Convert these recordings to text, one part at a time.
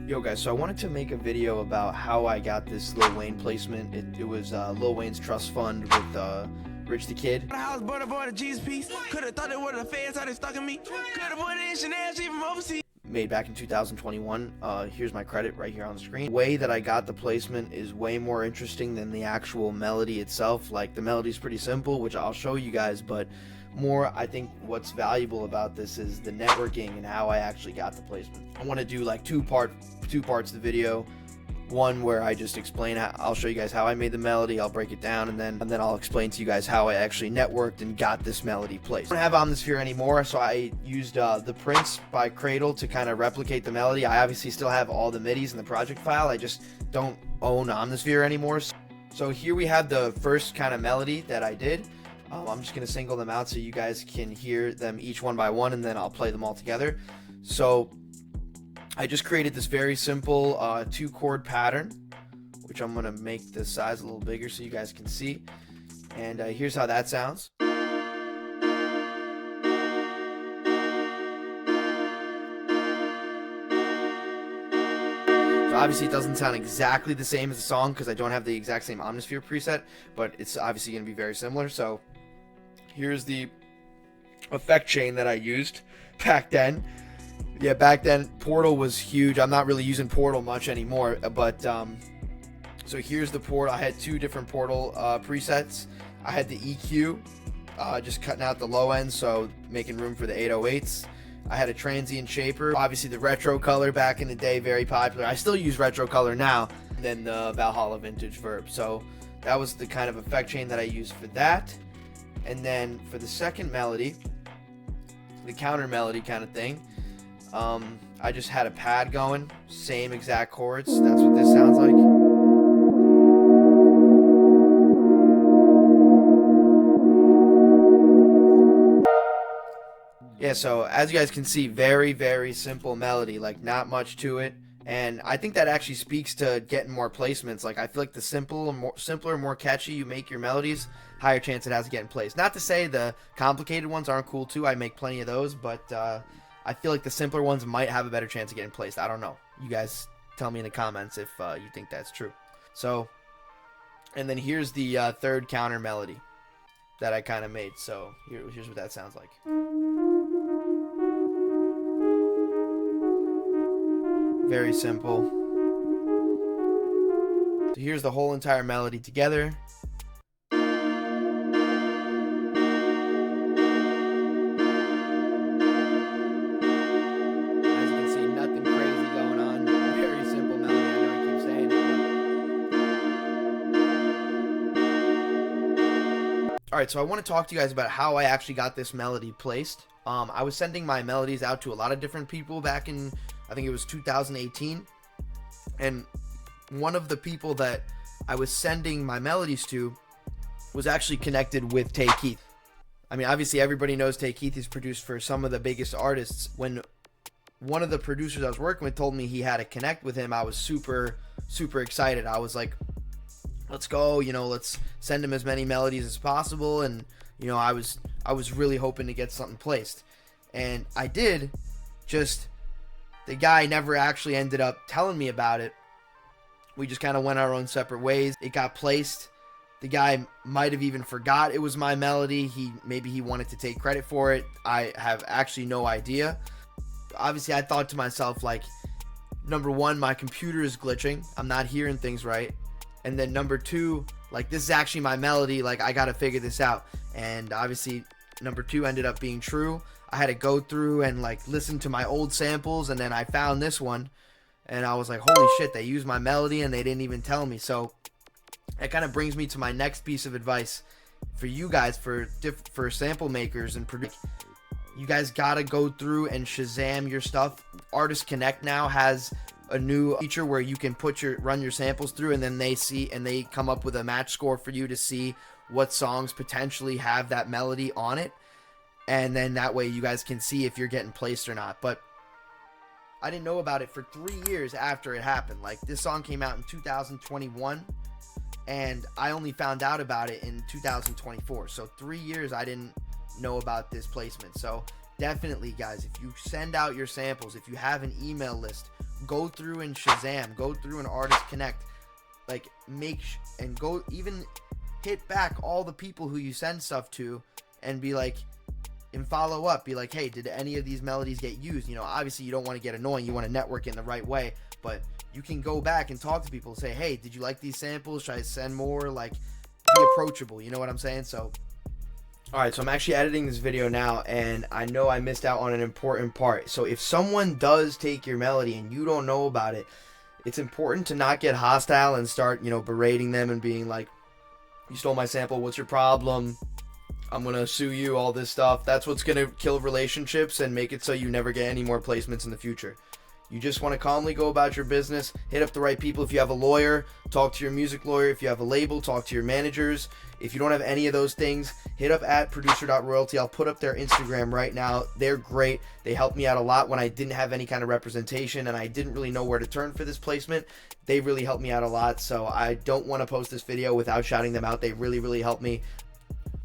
Yo guys, so I wanted to make a video about how I got this Lil Wayne placement. It was Lil Wayne's trust fund with Rich the Kid. House border boy, the G's piece. Could have thought it were the feds, how they stalking me. Could have put it in Chanel, she from overseas. Made back in 2021. Here's my credit right here on the screen. The way that I got the placement is way more interesting than the actual melody itself. Like, the melody's pretty simple, which I'll show you guys, but more, I think what's valuable about this is the networking and how I actually got the placement. I want to do like two parts of the video. One where I just explain I'll show you guys how I made the melody, I'll break it down, and then I'll explain to you guys how I actually networked and got this melody placed. I don't have Omnisphere anymore, so I used the Prince by Cradle to kind of replicate the melody. I obviously still have all the MIDIs in the project file, I just don't own Omnisphere anymore. So here we have the first kind of melody that I did. I'm just going to single them out so you guys can hear them each one by one, and then I'll play them all together. So I just created this very simple 2-chord pattern, which I'm going to make the size a little bigger so you guys can see. And here's how that sounds. So obviously it doesn't sound exactly the same as the song because I don't have the exact same Omnisphere preset, but it's obviously going to be very similar. So here's the effect chain that I used back then. Yeah, back then Portal was huge. I'm not really using Portal much anymore, but so here's the Portal. I had two different Portal presets. I had the EQ, just cutting out the low end, so making room for the 808s. I had a transient shaper, obviously the retro color back in the day, very popular. I still use retro color now. And then the Valhalla vintage verb. So that was the kind of effect chain that I used for that. And then for the second melody, the counter melody kind of thing, I just had a pad going, same exact chords. That's what this sounds like. Yeah, so as you guys can see, very, very simple melody, like not much to it. And I think that actually speaks to getting more placements. Like, I feel like the simpler, more catchy you make your melodies, higher chance it has of getting placed. Not to say the complicated ones aren't cool too. I make plenty of those, but I feel like the simpler ones might have a better chance of getting placed. I don't know. You guys tell me in the comments if you think that's true. So, and then here's the third counter melody that I kind of made. So here's what that sounds like. Very simple. So here's the whole entire melody together. As you can see, nothing crazy going on. Very simple melody. I know I keep saying it. Alright, so I want to talk to you guys about how I actually got this melody placed. I was sending my melodies out to a lot of different people back in, I think it was 2018, and one of the people that I was sending my melodies to was actually connected with Tay Keith. I mean, obviously everybody knows Tay Keith. He's produced for some of the biggest artists. When one of the producers I was working with told me he had to connect with him, I was super, super excited. I was like, let's go, let's send him as many melodies as possible. And, I was really hoping to get something placed. And I did, just the guy never actually ended up telling me about it. We just kind of went our own separate ways. It got placed. The guy might have even forgot it was my melody. Maybe he wanted to take credit for it. I have actually no idea. Obviously, I thought to myself, like, number one, my computer is glitching. I'm not hearing things right. And then number two, like, this is actually my melody. Like, I got to figure this out. And obviously, number two ended up being true. I had to go through and, like, listen to my old samples, and then I found this one. And I was like, holy shit, they used my melody and they didn't even tell me. So that kind of brings me to my next piece of advice for you guys, for sample makers and producers. You guys got to go through and Shazam your stuff. Artist Connect now has a new feature where you can run your samples through, and then they come up with a match score for you to see what songs potentially have that melody on it. And then that way you guys can see if you're getting placed or not. But I didn't know about it for 3 years after it happened. Like, this song came out in 2021, and I only found out about it in 2024. So 3 years I didn't know about this placement. So definitely, guys, if you send out your samples, if you have an email list, go through and Shazam, go through and Artist Connect, like and go even hit back all the people who you send stuff to and be like, and follow up, be like, hey, did any of these melodies get used? You know, obviously you don't want to get annoying, you want to network in the right way, but you can go back and talk to people, say, hey, did you like these samples? Should I send more? Like, be approachable, you know what I'm saying? So alright, so I'm actually editing this video now, and I know I missed out on an important part. So if someone does take your melody and you don't know about it, it's important to not get hostile and start, you know, berating them and being like, you stole my sample, what's your problem? I'm gonna sue you, all this stuff. That's what's gonna kill relationships and make it so you never get any more placements in the future. You just want to calmly go about your business, hit up the right people. If you have a lawyer, talk to your music lawyer. If you have a label, talk to your managers. If you don't have any of those things, hit up at producer.royalty. I'll put up their Instagram right now. They're great. They helped me out a lot when I didn't have any kind of representation and I didn't really know where to turn for this placement. They really helped me out a lot, so I don't want to post this video without shouting them out. They really, really helped me.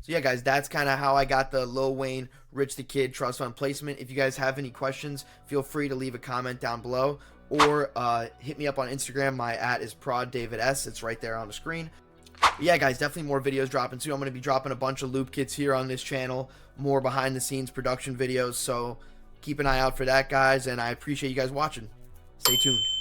So yeah, guys, that's kind of how I got the Lil Wayne Rich the Kid Trust Fund placement. If you guys have any questions, feel free to leave a comment down below or hit me up on Instagram. My @ is ProdDavidS. It's right there on the screen. But yeah, guys, definitely more videos dropping soon. I'm going to be dropping a bunch of loop kits here on this channel, more behind the scenes production videos. So keep an eye out for that, guys, and I appreciate you guys watching. Stay tuned.